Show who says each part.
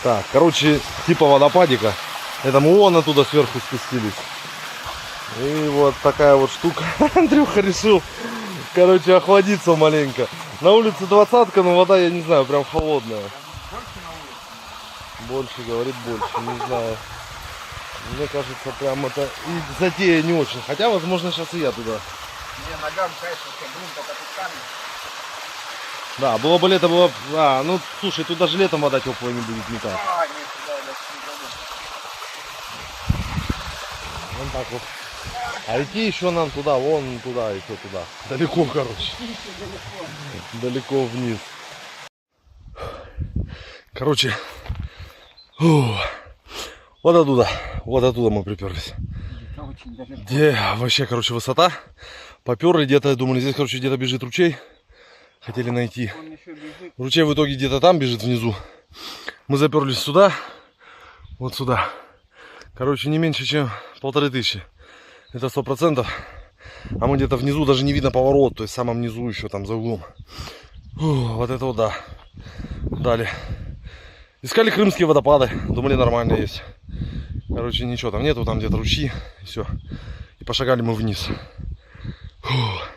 Speaker 1: Так, короче, типа водопадика. Это мы вон оттуда сверху спустились. И вот такая вот штука. Андрюха решил, короче, охладиться маленько. На улице 20-ка, но вода, я не знаю, прям холодная. Больше, говорит, больше, не знаю. Мне кажется, прям это и затея не очень. Хотя, возможно, сейчас и я туда.
Speaker 2: Не, ногам, конечно, блин, только тут камень.
Speaker 1: Да, было бы лето, было... А, ну, слушай, тут даже летом вода теплая не будет никак.
Speaker 2: А, нет, туда я даже не пойду.
Speaker 1: Вон так вот. А идти еще нам туда, вон туда, еще туда. Далеко, короче. Далеко вниз. Короче, вот оттуда мы приперлись. Где вообще, короче, высота. Поперли где-то, думали, здесь, короче, где-то бежит ручей. Хотели найти. Ручей в итоге где-то там бежит внизу. Мы заперлись сюда, вот сюда. Короче, не меньше, чем 1500. Это 100%. А мы где-то внизу, даже не видно поворот. То есть в самом низу еще там за углом. Вот это вот, да. Далее. Искали крымские водопады. Думали, нормально есть. Короче, ничего там нету. Там где-то ручьи. И все. И пошагали мы вниз. Фух.